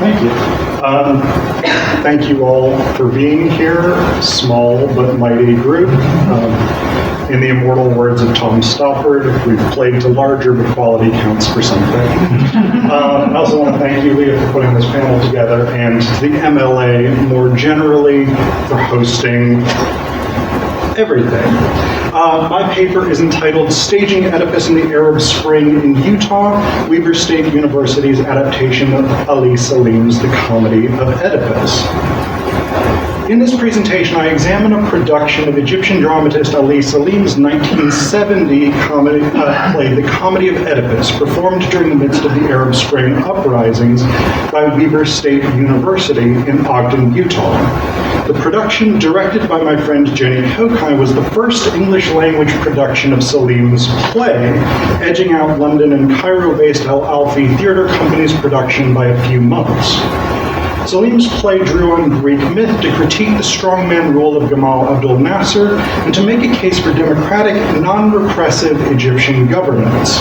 Thank you. Thank you all for being here, small but mighty group. In the immortal words of Tom Stoppard, we've played to larger, but quality counts for something. I also want to thank you, Leah, for putting this panel together, and the MLA more generally for hosting everything. My paper is entitled Staging Oedipus in the Arab Spring in Utah, Weber State University's adaptation of Ali Salim's The Comedy of Oedipus. In this presentation, I examine a production of Egyptian dramatist Ali Salim's 1970 play, The Comedy of Oedipus, performed during the midst of the Arab Spring uprisings by Weber State University in Ogden, Utah. The production, directed by my friend Jenny Kokai, was the first English-language production of Salim's play, edging out London and Cairo-based El Alfi Theatre Company's production by a few months. Salim's play drew on Greek myth to critique the strongman rule of Gamal Abdel Nasser and to make a case for democratic, non-repressive Egyptian governance.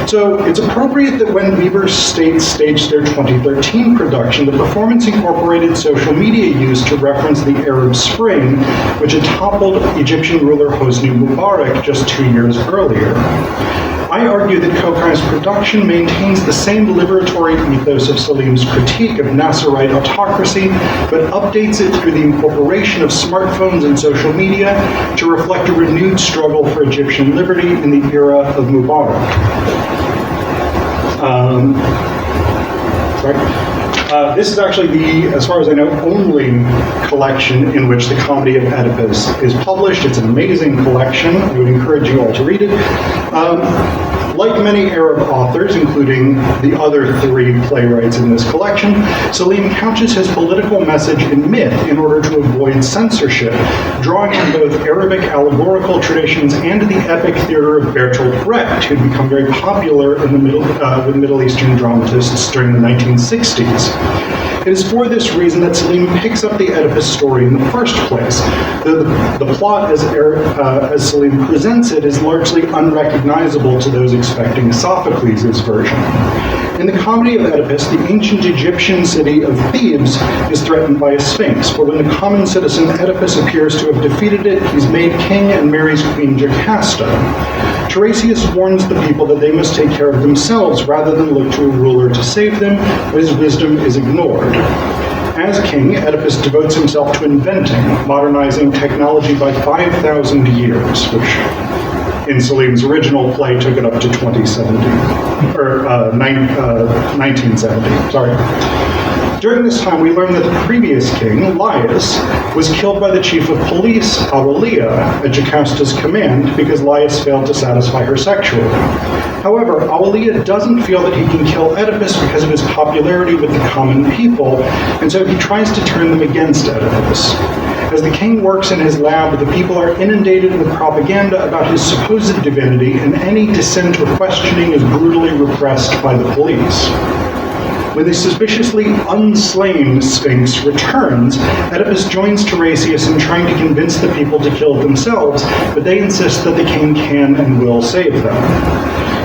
So it's appropriate that when Weber State staged their 2013 production, the performance incorporated social media use to reference the Arab Spring, which had toppled Egyptian ruler Hosni Mubarak just 2 years earlier. I argue that Kokai's production maintains the same liberatory ethos of Salim's critique of Nasserite autocracy, but updates it through the incorporation of smartphones and social media to reflect a renewed struggle for Egyptian liberty in the era of Mubarak. This is actually the, as far as I know, only collection in which The Comedy of Oedipus is published. It's an amazing collection. I would encourage you all to read it. Like many Arab authors, including the other 3 playwrights in this collection, Salim couches his political message in myth in order to avoid censorship, drawing on both Arabic allegorical traditions and the epic theater of Bertolt Brecht, who'd become very popular in with Middle Eastern dramatists during the 1960s. It is for this reason that Salim picks up the Oedipus story in the first place, though the plot as Salim presents it is largely unrecognizable to those expecting Sophocles' version. In The Comedy of Oedipus, the ancient Egyptian city of Thebes is threatened by a sphinx, but when the common citizen Oedipus appears to have defeated it, he's made king and marries Queen Jocasta. Tiresias warns the people that they must take care of themselves rather than look to a ruler to save them, but his wisdom is ignored. As king, Oedipus devotes himself to inventing, modernizing technology by 5,000 years, which in Salim's original play took it up to 1970, sorry. During this time, we learn that the previous king, Laius, was killed by the chief of police, Aurelia, at Jocasta's command because Laius failed to satisfy her sexually. However, Aurelia doesn't feel that he can kill Oedipus because of his popularity with the common people, and so he tries to turn them against Oedipus. As the king works in his lab, the people are inundated with propaganda about his supposed divinity, and any dissent or questioning is brutally repressed by the police. When the suspiciously unslain Sphinx returns, Oedipus joins Tiresias in trying to convince the people to kill themselves, but they insist that the king can and will save them.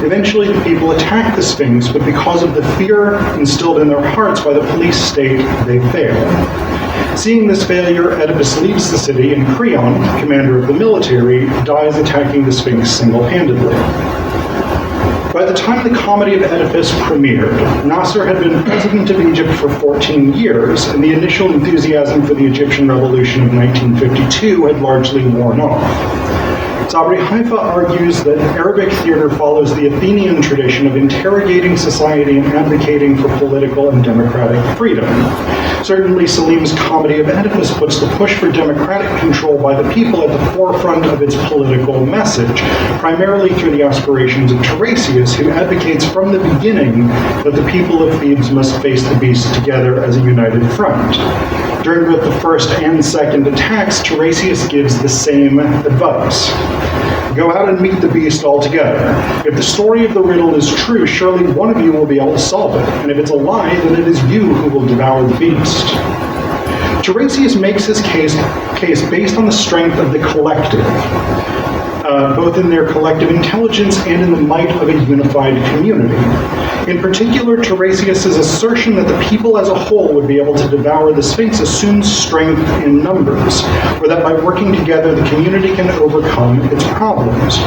Eventually, the people attack the Sphinx, but because of the fear instilled in their hearts by the police state, they fail. Seeing this failure, Oedipus leaves the city, and Creon, commander of the military, dies attacking the Sphinx single-handedly. By the time The Comedy of Oedipus premiered, Nasser had been president of Egypt for 14 years, and the initial enthusiasm for the Egyptian Revolution of 1952 had largely worn off. Sabri Haifa argues that Arabic theater follows the Athenian tradition of interrogating society and advocating for political and democratic freedom. Certainly, Salim's Comedy of Oedipus puts the push for democratic control by the people at the forefront of its political message, primarily through the aspirations of Tiresias, who advocates from the beginning that the people of Thebes must face the beast together as a united front. During both the first and second attacks, Tiresias gives the same advice. Go out and meet the beast altogether. If the story of the riddle is true, surely one of you will be able to solve it, and if it's a lie, then it is you who will devour the beast. Tiresias makes his case based on the strength of the collective, both in their collective intelligence and in the might of a unified community. In particular, Tiresias' assertion that the people as a whole would be able to devour the Sphinx assumes strength in numbers, or that by working together the community can overcome its problems.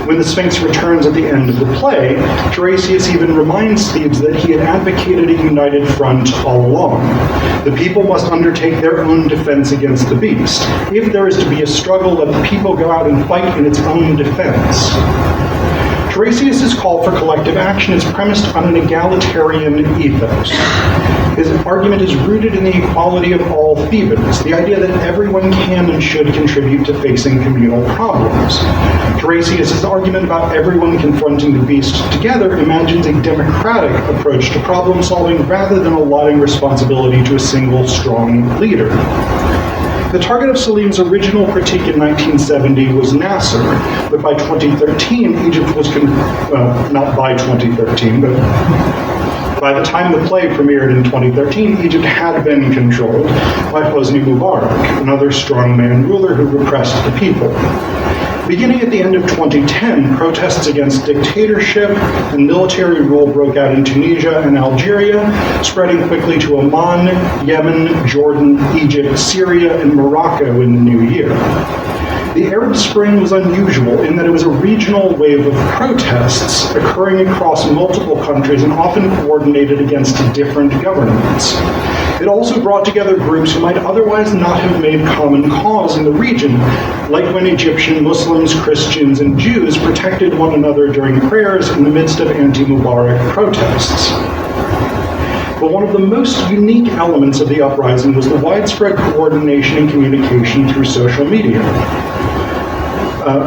When the Sphinx returns at the end of the play, Tiresias even reminds Thebes that he had advocated a united front all along. The people must undertake their own defense against the beast. If there is to be a struggle, let the people go out and fight in its own defense. Tiresias' call for collective action is premised on an egalitarian ethos. His argument is rooted in the equality of all Thebans, the idea that everyone can and should contribute to facing communal problems. Tiresias' argument about everyone confronting the beast together imagines a democratic approach to problem solving rather than allotting responsibility to a single strong leader. The target of Salim's original critique in 1970 was Nasser, but by 2013, Egypt was, not by 2013, but by the time the play premiered in 2013, Egypt had been controlled by Hosni Mubarak, another strongman ruler who repressed the people. Beginning at the end of 2010, protests against dictatorship and military rule broke out in Tunisia and Algeria, spreading quickly to Oman, Yemen, Jordan, Egypt, Syria, and Morocco in the new year. The Arab Spring was unusual in that it was a regional wave of protests occurring across multiple countries and often coordinated against different governments. It also brought together groups who might otherwise not have made common cause in the region, like when Egyptian Muslims, Christians, and Jews protected one another during prayers in the midst of anti-Mubarak protests. But one of the most unique elements of the uprising was the widespread coordination and communication through social media.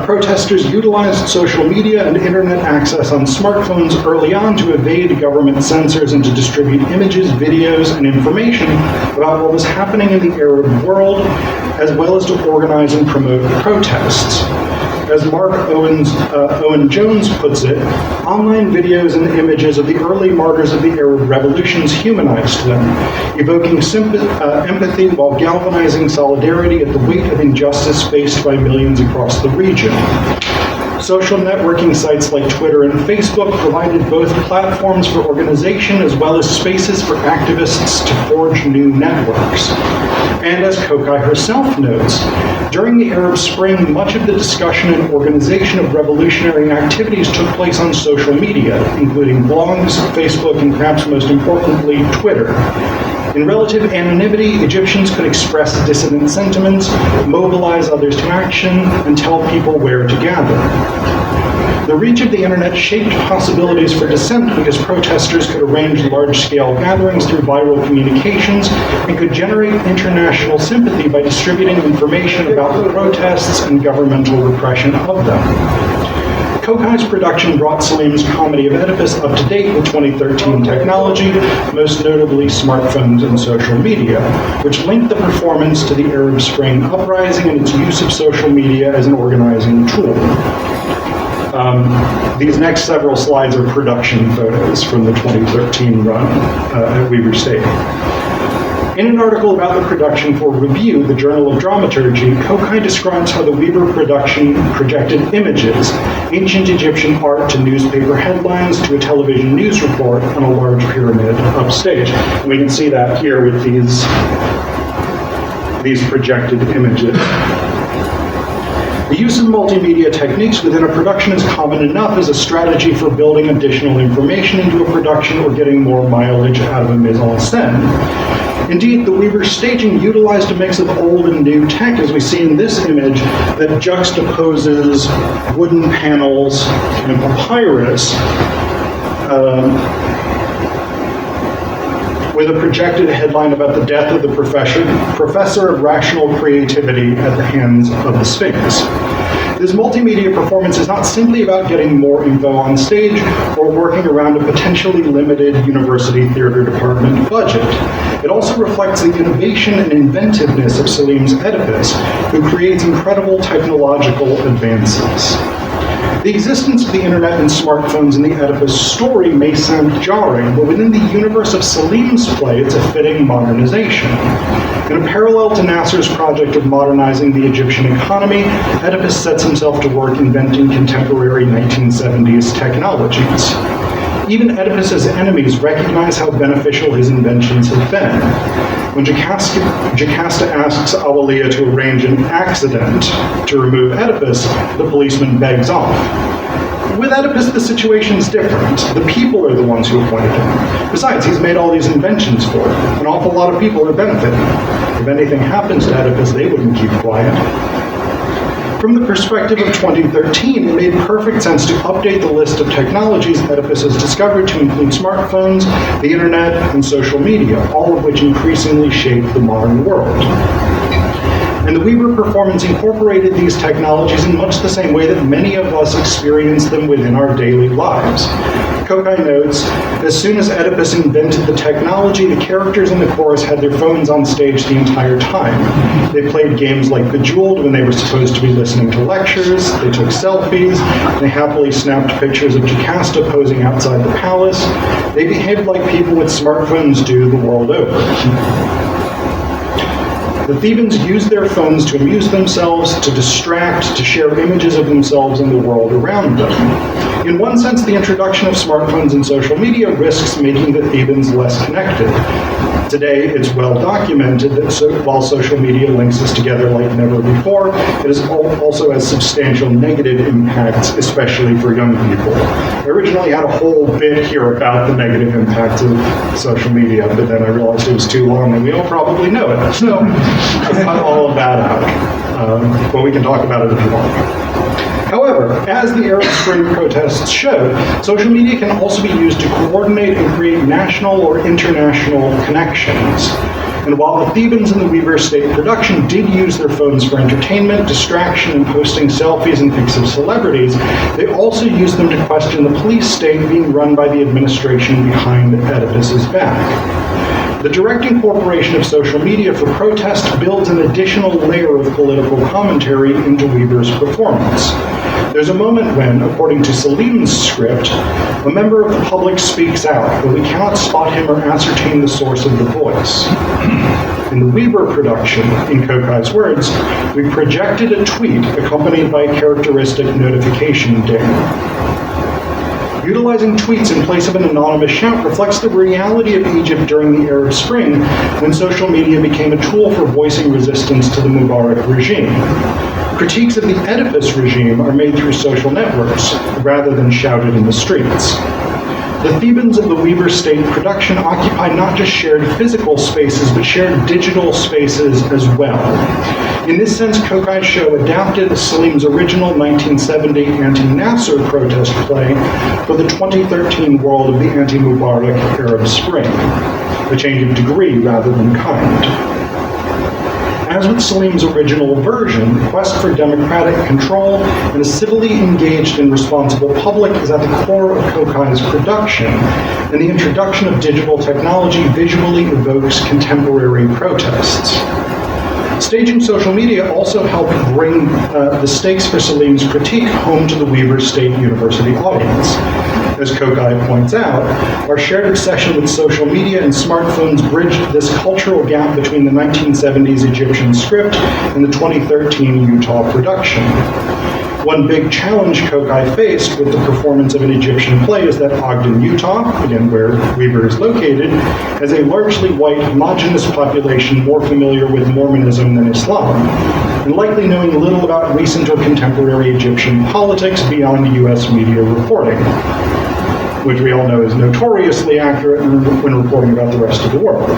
Protesters utilized social media and internet access on smartphones early on to evade government censors and to distribute images, videos, and information about what was happening in the Arab world, as well as to organize and promote protests. As Mark Owen Jones puts it, online videos and images of the early martyrs of the Arab revolutions humanized them, evoking empathy while galvanizing solidarity at the weight of injustice faced by millions across the region. Social networking sites like Twitter and Facebook provided both platforms for organization as well as spaces for activists to forge new networks. And as Kokai herself notes, during the Arab Spring, much of the discussion and organization of revolutionary activities took place on social media, including blogs, Facebook, and perhaps most importantly, Twitter. In relative anonymity, Egyptians could express dissident sentiments, mobilize others to action, and tell people where to gather. The reach of the internet shaped possibilities for dissent because protesters could arrange large-scale gatherings through viral communications and could generate international sympathy by distributing information about the protests and governmental repression of them. Kokai's production brought Salim's comedy of Oedipus up to date with 2013 technology, most notably smartphones and social media, which linked the performance to the Arab Spring uprising and its use of social media as an organizing tool. These next several slides are production photos from the 2013 run at Weaver State. In an article about the production for Review, the Journal of Dramaturgy, Kokai describes how the Weaver production projected images, ancient Egyptian art to newspaper headlines to a television news report on a large pyramid upstage. And we can see that here with these projected images. The use of multimedia techniques within a production is common enough as a strategy for building additional information into a production or getting more mileage out of a mise-en-scène. Indeed, the Weaver's staging utilized a mix of old and new tech, as we see in this image, that juxtaposes wooden panels and papyrus with a projected headline about the death of the professor of rational creativity at the hands of the Sphinx. This multimedia performance is not simply about getting more info on stage or working around a potentially limited university theater department budget. It also reflects the innovation and inventiveness of Salim's Oedipus, who creates incredible technological advances. The existence of the internet and smartphones in the Oedipus story may sound jarring, but within the universe of Salim's play, it's a fitting modernization. In a parallel to Nasser's project of modernizing the Egyptian economy, Oedipus sets himself to work inventing contemporary 1970s technologies. Even Oedipus's enemies recognize how beneficial his inventions have been. When Jocasta asks Aurelia to arrange an accident to remove Oedipus, the policeman begs off. With Oedipus, the situation is different. The people are the ones who appointed him. Besides, he's made all these inventions for it. An awful lot of people are benefiting. If anything happens to Oedipus, they wouldn't keep quiet. From the perspective of 2013, it made perfect sense to update the list of technologies Oedipus has discovered to include smartphones, the internet, and social media, all of which increasingly shape the modern world. And the Weaver performance incorporated these technologies in much the same way that many of us experience them within our daily lives. Kokai notes, as soon as Oedipus invented the technology, the characters in the chorus had their phones on stage the entire time. They played games like Bejeweled when they were supposed to be listening to lectures, they took selfies, they happily snapped pictures of Jocasta posing outside the palace. They behaved like people with smartphones do the world over. The Thebans used their phones to amuse themselves, to distract, to share images of themselves and the world around them. In one sense, the introduction of smartphones and social media risks making the Thebans less connected. Today, it's well documented that while social media links us together like never before, it also has substantial negative impacts, especially for young people. I originally had a whole bit here about the negative impacts of social media, but then I realized it was too long and we all probably know it. So I'll cut all of that out. But we can talk about it if you want. However, as the Arab Spring protests showed, social media can also be used to coordinate and create national or international connections. And while the Thebans in the Weaver State production did use their phones for entertainment, distraction, and posting selfies and pics of celebrities, they also used them to question the police state being run by the administration behind Oedipus's back. The direct incorporation of social media for protest builds an additional layer of political commentary into Weaver's performance. There's a moment when, according to Salim's script, a member of the public speaks out, but we cannot spot him or ascertain the source of the voice. In the Weaver production, in Kokai's words, we projected a tweet accompanied by a characteristic notification ding. Utilizing tweets in place of an anonymous shout reflects the reality of Egypt during the Arab Spring, when social media became a tool for voicing resistance to the Mubarak regime. Critiques of the Oedipus regime are made through social networks, rather than shouted in the streets. The Thebans of the Weaver State production occupy not just shared physical spaces, but shared digital spaces as well. In this sense, Kokai's show adapted Salim's original 1970 anti-Nasser protest play for the 2013 world of the anti-Mubarak Arab Spring, a change of degree rather than kind. As with Salim's original version, the quest for democratic control and a civilly engaged and responsible public is at the core of Kokai's production, and the introduction of digital technology visually evokes contemporary protests. Staging social media also helped bring the stakes for Salim's critique home to the Weaver State University audience. As Kokai points out, our shared obsession with social media and smartphones bridged this cultural gap between the 1970s Egyptian script and the 2013 Utah production. One big challenge Kokai faced with the performance of an Egyptian play is that Ogden, Utah, again where Weaver is located, has a largely white, homogeneous population more familiar with Mormonism than Islam, and likely knowing little about recent or contemporary Egyptian politics beyond US media reporting, which we all know is notoriously accurate when reporting about the rest of the world.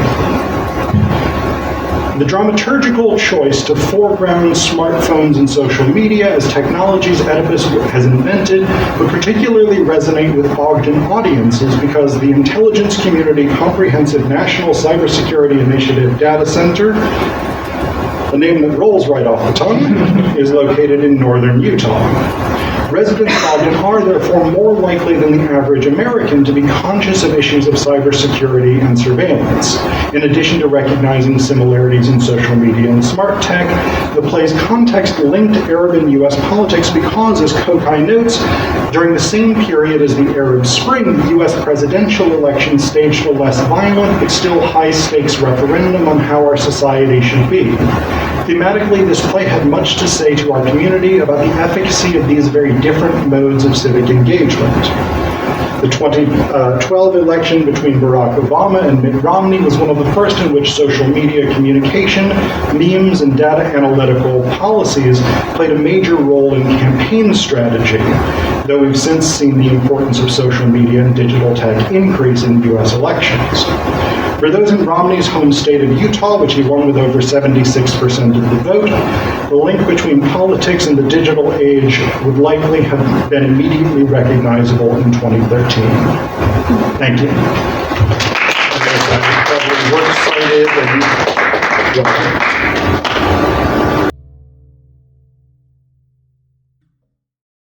The dramaturgical choice to foreground smartphones and social media as technologies Oedipus has invented would particularly resonate with Ogden audiences because the Intelligence Community Comprehensive National Cybersecurity Initiative Data Center, a name that rolls right off the tongue, is located in northern Utah. Residents of Ogden are therefore more likely than the average American to be conscious of issues of cybersecurity and surveillance. In addition to recognizing similarities in social media and smart tech, the play's context linked Arab and US politics because, as Kokai notes, during the same period as the Arab Spring, the US presidential election staged a less violent but still high-stakes referendum on how our society should be. Thematically, this play had much to say to our community about the efficacy of these very different modes of civic engagement. The 2012 election between Barack Obama and Mitt Romney was one of the first in which social media communication, memes, and data analytical policies played a major role in campaign strategy, though we've since seen the importance of social media and digital tech increase in U.S. elections. For those in Romney's home state of Utah, which he won with over 76% of the vote, the link between politics and the digital age would likely have been immediately recognizable in 2013. Thank you. Probably works cited and